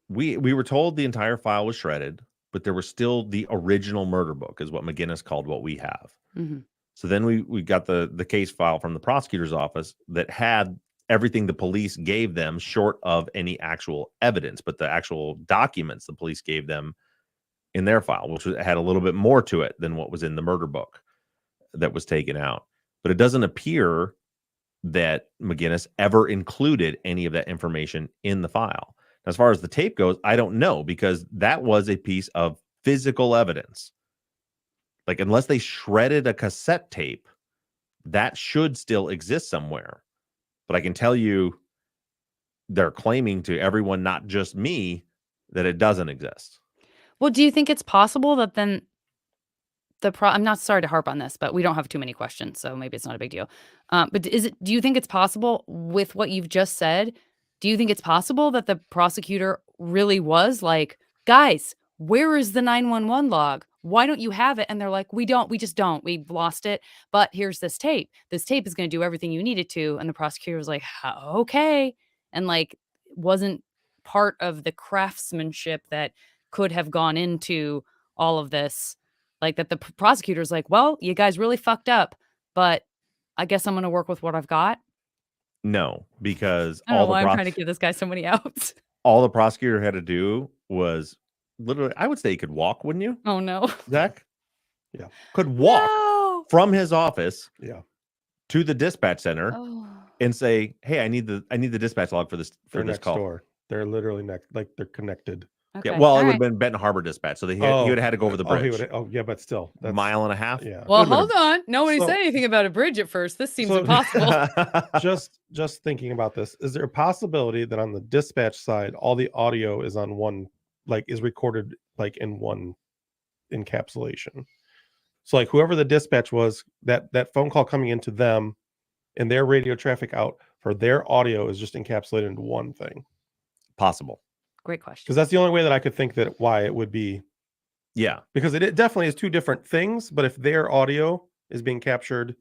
we were told the entire file was shredded, but there was still the original murder book, is what McGinnis called what we have. Mm-hmm. So then we got the case file from the prosecutor's office that had everything the police gave them, short of any actual evidence, but the actual documents the police gave them in their file, which had a little bit more to it than what was in the murder book that was taken out. But it doesn't appear that McGinnis ever included any of that information in the file. As far as the tape goes, I don't know, because that was a piece of physical evidence. Like, unless they shredded a cassette tape, that should still exist somewhere. But I can tell you, they're claiming to everyone, not just me, that it doesn't exist. Well, do you think it's possible that then I'm not sorry to harp on this, but we don't have too many questions, so maybe it's not a big deal. But do you think it's possible with what you've just said? Do you think it's possible that the prosecutor really was like, guys, where is the 911 log? Why don't you have it? And they're like, we just don't. We've lost it. But here's this tape. This tape is going to do everything you need it to. And the prosecutor was like, okay. And like, wasn't part of the craftsmanship that could have gone into all of this. Like that the prosecutor's like, well, you guys really fucked up, but I guess I'm going to work with what I've got. No, because I don't know why I'm trying to give this guy so many outs. all the prosecutor had to do was literally, I would say he could walk, wouldn't you, Oh, no. Zach? Yeah. Could walk No! from his office Yeah. to the dispatch center Oh. and say, hey, I need the dispatch log for this They're this next call. door. They're literally next, like they're connected. Okay. Yeah, well, All it would right. have been Benton Harbor dispatch, so he would have had to go over the bridge. Yeah, but still, A mile and a half. Yeah. Well, It would've hold on. Nobody So- said anything about a bridge at first. This seems So- impossible. been- just thinking about this, is there a possibility that on the dispatch side, all the audio is on one, like is recorded like in one encapsulation? So like whoever the dispatch was, that phone call coming into them and their radio traffic out for their audio is just encapsulated into one thing. Possible. Great question. Because that's the only way that I could think that why it would be, Yeah. because it definitely is two different things. But if their audio is being captured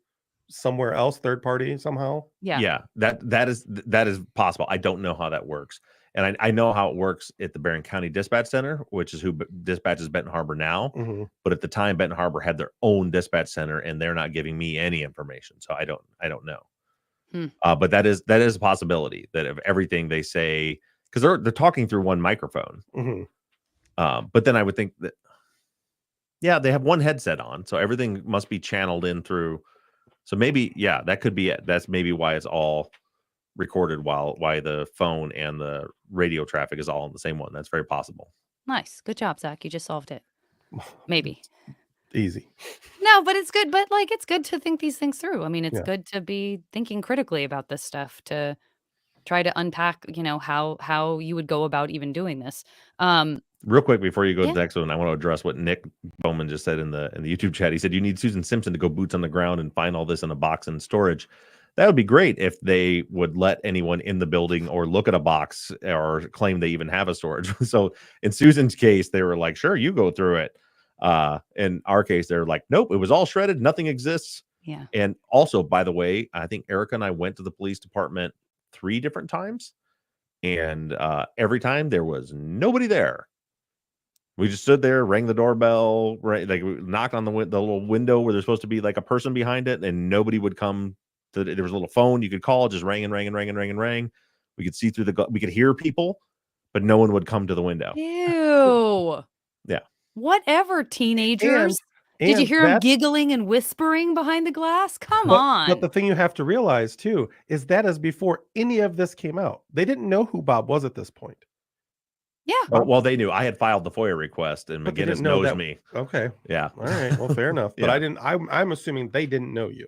somewhere else, third party somehow, Yeah. That is possible. I don't know how that works, and I know how it works at the Barron County Dispatch Center, which is who dispatches Benton Harbor now. mm-hmm. But at the time, Benton Harbor had their own dispatch center, and they're not giving me any information, so I don't know. But that is a possibility that of everything they say, because they're talking through one microphone. Mm-hmm. But then I would think that, yeah, they have one headset on, so everything must be channeled in through. So maybe, yeah, that could be it. That's maybe why it's all recorded why the phone and the radio traffic is all in the same one. That's very possible. Nice. Good job, Zach. You just solved it. Maybe. Easy. No, but it's good. But like, it's good to think these things through. I mean, it's Yeah. good to be thinking critically about this stuff to try to unpack, how you would go about even doing this. Real quick before you go to Yeah. the next one, I want to address what Nick Bowman just said in the YouTube chat. He said you need Susan Simpson to go boots on the ground and find all this in a box in storage. That would be great if they would let anyone in the building or look at a box or claim they even have a storage. So in Susan's case, they were like, sure, you go through it. In our case, they're like, nope, it was all shredded. Nothing exists. Yeah. And also, by the way, I think Erica and I went to the police department 3 different times. And every time there was nobody there. We just stood there, rang the doorbell, right? Like we knocked on the little window where there's supposed to be like a person behind it, and nobody would come. There was a little phone you could call, just rang and rang and rang and rang and rang. We could see through we could hear people, but no one would come to the window. Ew. Yeah. Whatever, teenagers. Did you And hear him that's- giggling and whispering behind the glass? Come But on. the thing you have to realize too is that is before any of this came out. They didn't know who Bob was at this point. Yeah. Well, they knew I had filed the FOIA request, and But they McGinnis didn't know knows that- me. Okay. Yeah. All right. Well, fair enough. But Yeah. I didn't. I'm assuming they didn't know you.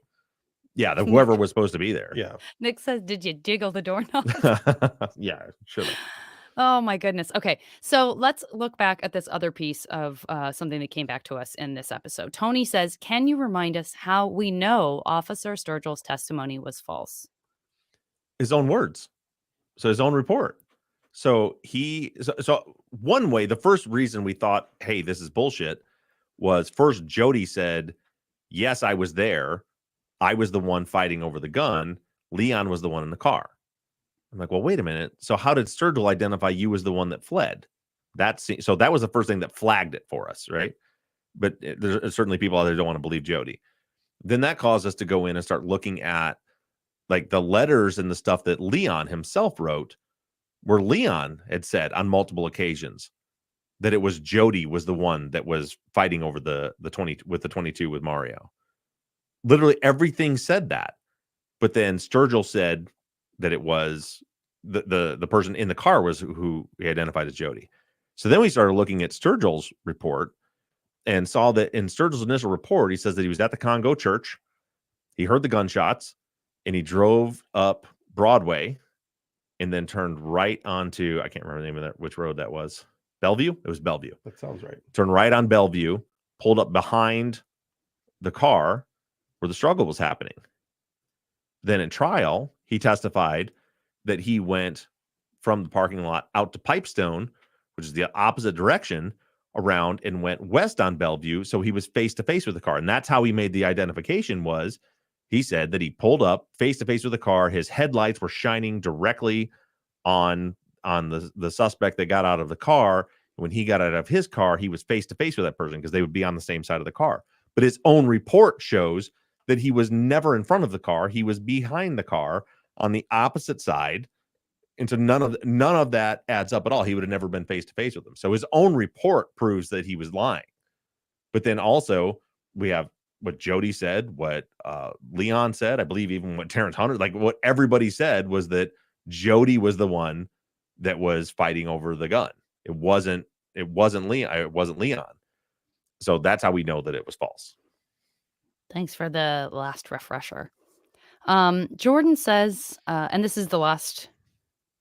Yeah, whoever was supposed to be there. Yeah. Nick says, did you jiggle the doorknob? Yeah, should have. Oh my goodness. Okay. So let's look back at this other piece of something that came back to us in this episode. Tony says, can you remind us how we know Officer Sturgill's testimony was false? His own words. So his own report. So so one way, the first reason we thought, hey, this is bullshit, was first Jody said, yes, I was there. I was the one fighting over the gun. Leon was the one in the car. I'm like, well, wait a minute. So how did Sturgill identify you as the one that fled? So that was the first thing that flagged it for us, right? But there's certainly people out there who don't want to believe Jody. Then that caused us to go in and start looking at like the letters and the stuff that Leon himself wrote, where Leon had said on multiple occasions, that it was Jody was the one that was fighting over the 20 with the 22 with Mario. Literally everything said that. But then Sturgill said that it was the person in the car was who he identified as Jody. So then we started looking at Sturgill's report and saw that in Sturgill's initial report, he says that he was at the Congo church. He heard the gunshots and he drove up Broadway and then turned right onto, I can't remember the name of that, which road that was. Bellevue? It was Bellevue. That sounds right. Turned right on Bellevue, pulled up behind the car where the struggle was happening. Then in trial, he testified that he went from the parking lot out to Pipestone, which is the opposite direction, around and went west on Bellevue. So he was face to face with the car. And that's how he made the identification was he said that he pulled up face to face with the car. His headlights were shining directly on the suspect that got out of the car. When he got out of his car, he was face to face with that person because they would be on the same side of the car. But his own report shows that he was never in front of the car. He was behind the car on the opposite side. And so none of that adds up at all. He would have never been face to face with him. So his own report proves that he was lying. But then also we have what Jody said, what Leon said, I believe even what Terrence Hunter, like what everybody said was that Jody was the one that was fighting over the gun. It wasn't Leon. It wasn't Leon. So that's how we know that it was false. Thanks for the last refresher. Jordan says, and this is the last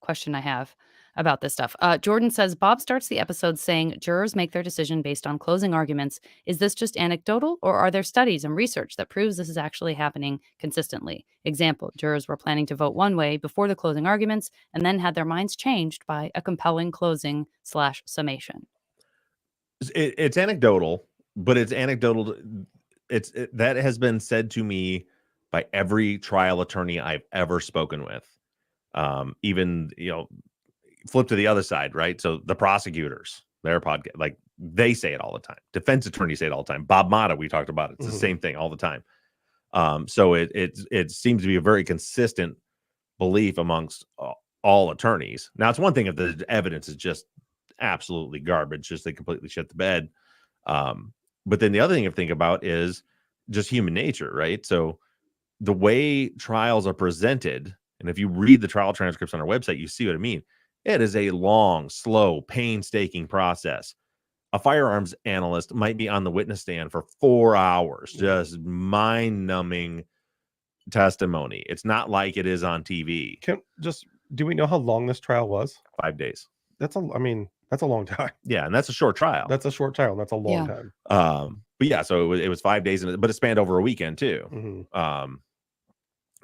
question I have about this stuff. Jordan says, Bob starts the episode saying jurors make their decision based on closing arguments. Is this just anecdotal, or are there studies and research that proves this is actually happening consistently? Example, jurors were planning to vote one way before the closing arguments and then had their minds changed by a compelling closing / summation. It's anecdotal, but it's anecdotal. That has been said to me by every trial attorney I've ever spoken with. Even, flip to the other side, right? So the prosecutors, their podcast, like they say it all the time. Defense attorneys say it all the time. Bob Mata, we talked about it. It's the same thing all the time. So it seems to be a very consistent belief amongst all attorneys. Now, it's one thing if the evidence is just absolutely garbage, just they completely shit the bed. But then the other thing to think about is just human nature, right? So the way trials are presented, and if you read the trial transcripts on our website, you see what I mean. It is a long, slow, painstaking process. A firearms analyst might be on the witness stand for 4 hours, just mind-numbing testimony. It's not like it is on TV. Do we know how long this trial was? 5 days. That's a long time. Yeah, and that's a short trial. That's a short trial. And that's a long time. But yeah, so it was 5 days, but it spanned over a weekend too.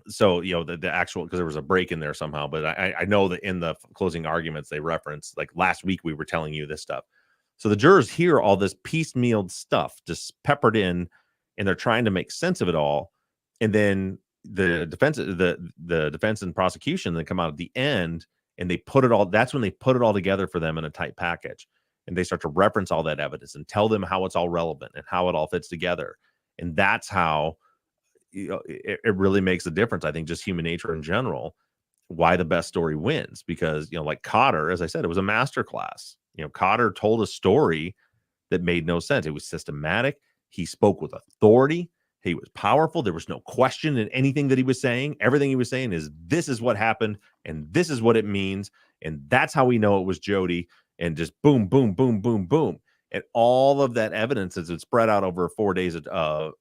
So the actual, because there was a break in there somehow, but I know that in the closing arguments they reference, like last week we were telling you this stuff. So the jurors hear all this piecemealed stuff just peppered in, and they're trying to make sense of it all, and then the defense and prosecution then come out at the end, and they put it all. That's when they put it all together for them in a tight package, and they start to reference all that evidence and tell them how it's all relevant and how it all fits together, and that's how. It really makes a difference. I think just human nature in general, why the best story wins, because, like Cotter, as I said, it was a masterclass. Cotter told a story that made no sense. It was systematic. He spoke with authority. He was powerful. There was no question in anything that he was saying. Everything he was saying is, this is what happened and this is what it means. And that's how we know it was Jody, and just boom, boom, boom, boom, boom. And all of that evidence as it spread out over 4 days of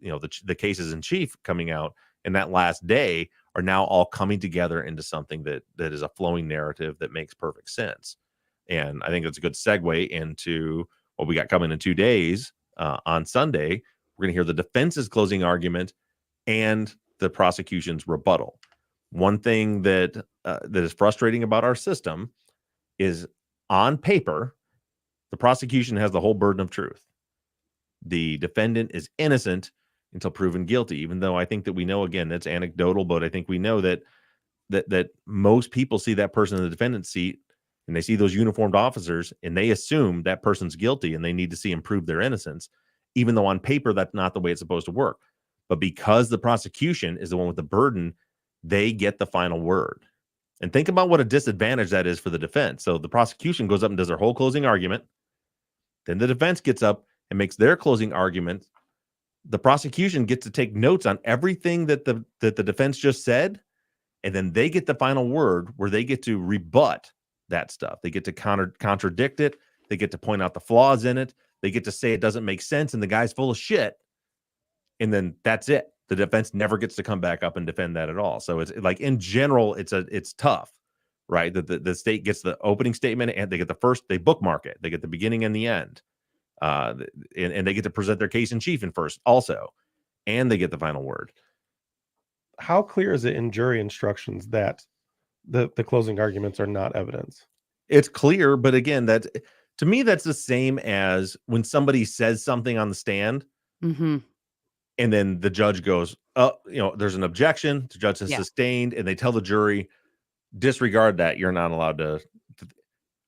the cases in chief coming out in that last day are now all coming together into something that is a flowing narrative that makes perfect sense. And I think that's a good segue into what we got coming in 2 days. On Sunday, we're going to hear the defense's closing argument and the prosecution's rebuttal. One thing that is frustrating about our system is, on paper, the prosecution has the whole burden of truth. The defendant is innocent until proven guilty, even though I think that we know, again, that's anecdotal, but I think we know that most people see that person in the defendant's seat and they see those uniformed officers and they assume that person's guilty and they need to see him prove their innocence, even though on paper that's not the way it's supposed to work. But because the prosecution is the one with the burden, they get the final word. And think about what a disadvantage that is for the defense. So the prosecution goes up and does their whole closing argument. Then the defense gets up and makes their closing argument. The prosecution gets to take notes on everything that the defense just said, and then they get the final word where they get to rebut that stuff. They get to contradict it. They get to point out the flaws in it. They get to say it doesn't make sense and the guy's full of shit. And then that's it. The defense never gets to come back up and defend that at all. So it's like, in general, it's tough, right? The state gets the opening statement and they get they bookmark it. They get the beginning and the end. And they get to present their case in chief in first also. And they get the final word. How clear is it in jury instructions that the closing arguments are not evidence? It's clear, but again, to me, that's the same as when somebody says something on the stand, Mm-hmm. and then the judge goes, "Oh, there's an objection." The judge has sustained, and they tell the jury, "Disregard that. You're not allowed to."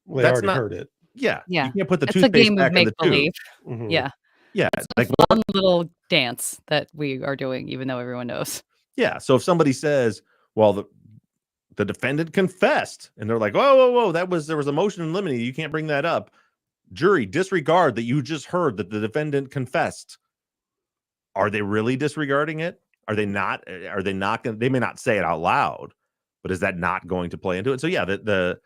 Well, they already heard it. Yeah, Yeah. You can't put the It's a toothpaste game back of in the make believe. tube. Mhm. Yeah. Yeah, It's like a fun little dance that we are doing, even though everyone knows. yeah. So if somebody says, "Well, the defendant confessed," and they're like, "Whoa, there was a motion in limine. You can't bring that up." Jury, disregard that you just heard that the defendant confessed. Are they really disregarding it? Are they not going? They may not say it out loud, but is that not going to play into it? So yeah, the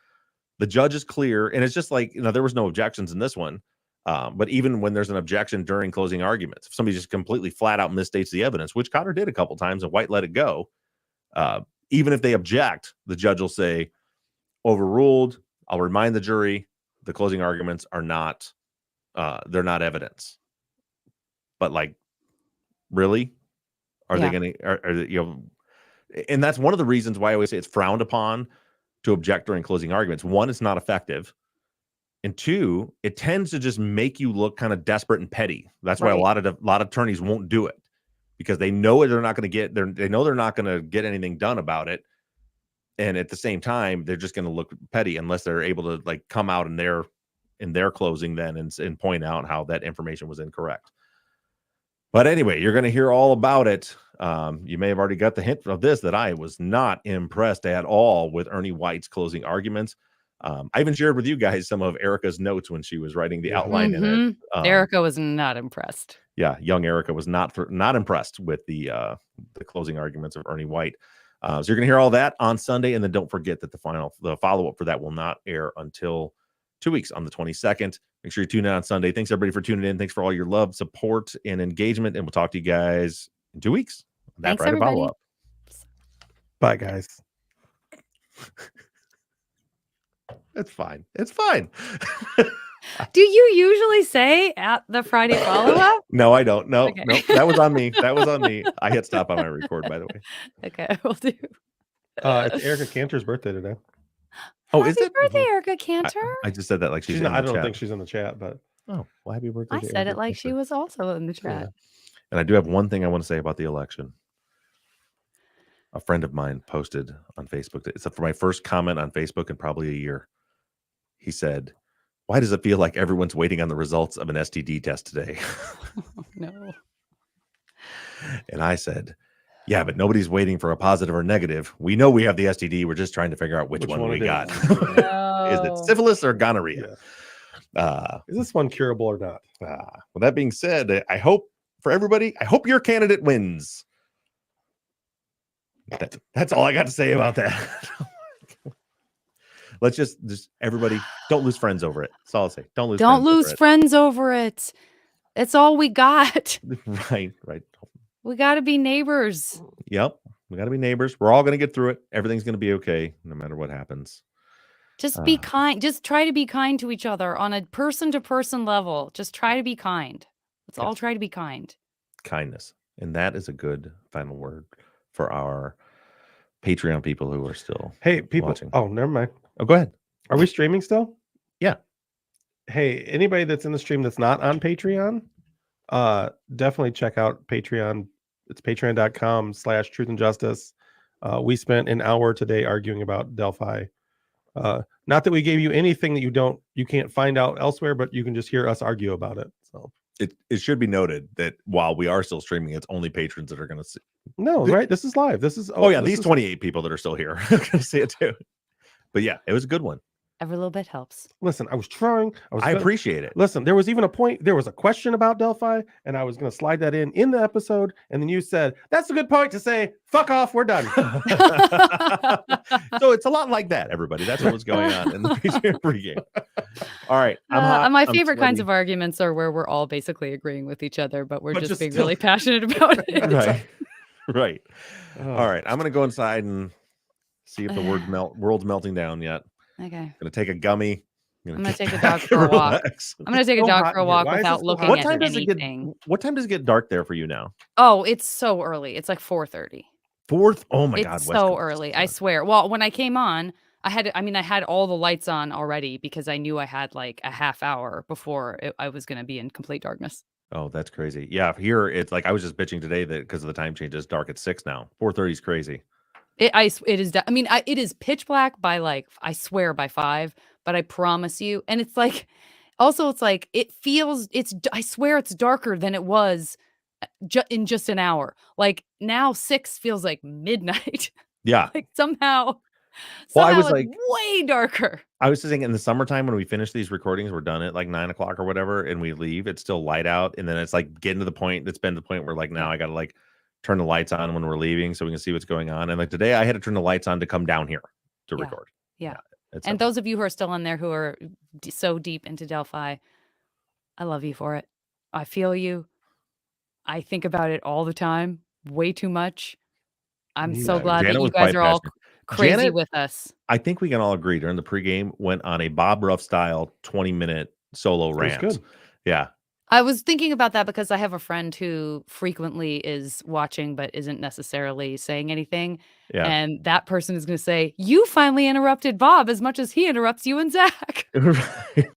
judge is clear, and it's just like, there was no objections in this one. But even when there's an objection during closing arguments, if somebody just completely flat out misstates the evidence, which Cotter did a couple times and White let it go, even if they object, the judge will say, "Overruled. I'll remind the jury the closing arguments are not, they're not evidence." But like, really? Are they going to, and that's one of the reasons why I always say it's frowned upon to object during closing arguments. One, it's not effective. And two, it tends to just make you look kind of desperate and petty. That's why a lot of attorneys won't do it, because they know they're not going to get they know they're not going to get anything done about it. And at the same time, they're just going to look petty unless they're able to like come out in their closing then and point out how that information was incorrect. But anyway, you're going to hear all about it. You may have already got the hint of this, that I was not impressed at all with Ernie White's closing arguments. I even shared with you guys some of Erica's notes when she was writing the outline in it. Erica was not impressed. Yeah, young Erica was not impressed with the closing arguments of Ernie White. So you're going to hear all that on Sunday, and then don't forget that the follow-up for that will not air until 2 weeks on the 22nd. Make sure you tune in on Sunday. Thanks everybody for tuning in. Thanks for all your love, support, and engagement. And we'll talk to you guys in 2 weeks. Thanks, everybody. Follow-up. Bye, guys. It's fine. It's fine. Do you usually say at the Friday follow-up? No, I don't. No, Okay. no, that was on me. That was on me. I hit stop on my record, by the way. Okay, we'll do. It's Erica Cantor's birthday today. Oh, Happy is it? birthday, Erica Cantor. I just said that like she's in I the don't chat. think she's in the chat, but Oh, well, happy birthday. I to said Erica it like she Cantor. was also in the chat. And I do have one thing I want to say about the election. A friend of mine posted on Facebook. It's for my first comment on Facebook in probably a year. He said, "Why does it feel like everyone's waiting on the results of an STD test today?" No. And I said, "Yeah, but nobody's waiting for a positive or negative. We know we have the STD. We're just trying to figure out which one we it got. is. Is it syphilis or gonorrhea?" Is this one curable or not? With that being said, I hope for everybody, I hope your candidate wins. That's all I got to say about that. Let's just everybody don't lose friends over it. That's all I'll say. Don't lose friends over it. It's all we got. Right. We got to be neighbors. Yep. We got to be neighbors. We're all going to get through it. Everything's going to be okay, no matter what happens. Just be kind. Just try to be kind to each other on a person-to-person level. Just try to be kind. Let's all try to be kind. Kindness. And that is a good final word for our Patreon people who are still watching. Oh, never mind. Oh, go ahead. Are we streaming still? Yeah. Hey, anybody that's in the stream that's not on Patreon, definitely check out Patreon. It's patreon.com/truth and justice. We spent an hour today arguing about Delphi. Not that we gave you anything that you can't find out elsewhere, but you can just hear us argue about it. So it should be noted that while we are still streaming, it's only patrons that are going to see. No, right? This is live. This is these 28 people that are still here are going to see it too. But yeah, it was a good one. Every little bit helps. Listen, I was trying. I appreciate it. Listen, there was even a point. There was a question about Delphi, and I was going to slide that in the episode. And then you said, "That's a good point to say. Fuck off. We're done." So it's a lot like that, everybody. That's what was going on in the pregame. All right. I'm hot. My I'm favorite kinds sweaty. of arguments are where we're all basically agreeing with each other, but we're But just just being still- really passionate about it. Right. Right. Oh. All right. I'm gonna go inside and see if the world's melting down yet. Okay. Gonna take a gummy. I'm gonna get take the back dog and for a walk. relax. I'm gonna take a so dog hot for a in here. walk Why is it without so looking hot? What at time does it anything. get? What time does it get dark there for you now? Oh, it's so early. It's like 4:30. Fourth. Oh my God. It's West so Coast. early. I swear. Well, when I came on, I had all the lights on already because I knew I had like a half hour before I was going to be in complete darkness. Oh, that's crazy. Yeah, here it's like I was just bitching today that because of the time change, it's dark at 6 now. 4:30 is crazy. It is. It is pitch black by like I swear by 5, but I promise you, and it's like, also it's like it feels. I swear it's darker than it was in just an hour. Like now 6 feels like midnight. Yeah. Like somehow Well, I was it's like, way darker. I was just thinking in the summertime when we finish these recordings, we're done at like 9 o'clock or whatever, and we leave. It's still light out, and then it's like getting to the point. It's been to the point where like now I got to like turn the lights on when we're leaving so we can see what's going on. And like today, I had to turn the lights on to come down here to Yeah. record. Yeah. It's And those of you who are still in there who are so deep into Delphi, I love you for it. I feel you. I think about it all the time, way too much. I'm so Yeah, glad Janet that you was guys quite are all passionate. crazy Janet- with us. I think we can all agree during the pregame went on a Bob Ruff style 20-minute solo was rant. good. Yeah. I was thinking about that because I have a friend who frequently is watching but isn't necessarily saying anything. Yeah. And that person is going to say, "You finally interrupted Bob as much as he interrupts you and Zach." Right.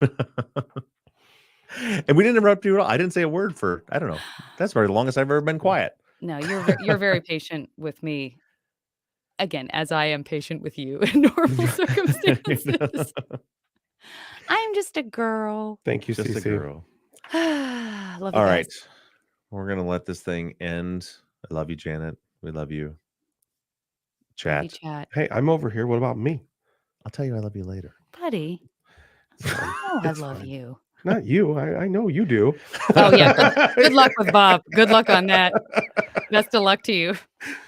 And we didn't interrupt you at all. I didn't say a word for, I don't know. That's probably the longest I've ever been quiet. No, you're very patient with me. Again, as I am patient with you in normal circumstances. I'm just a girl. Thank you, Just a Cece. girl. Love you All guys. right. We're going to let this thing end. I love you, Janet. We love you. Love Chat. you, chat. Hey, I'm over here. What about me? I'll tell you I love you later. Buddy. It's fine. Oh, I It's love fine. you. Not you. I know you do. Oh, yeah. Good luck with Bob. Good luck on that. Best of luck to you.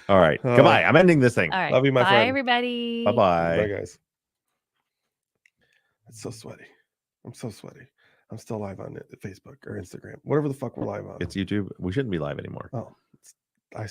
All right. Goodbye. I'm ending this thing. All right. Love you, my Bye, friend. everybody. Bye-bye. Bye, guys. It's so sweaty. I'm so sweaty. I'm still live on Facebook or Instagram, whatever the fuck we're live on. It's YouTube. We shouldn't be live anymore. Oh, I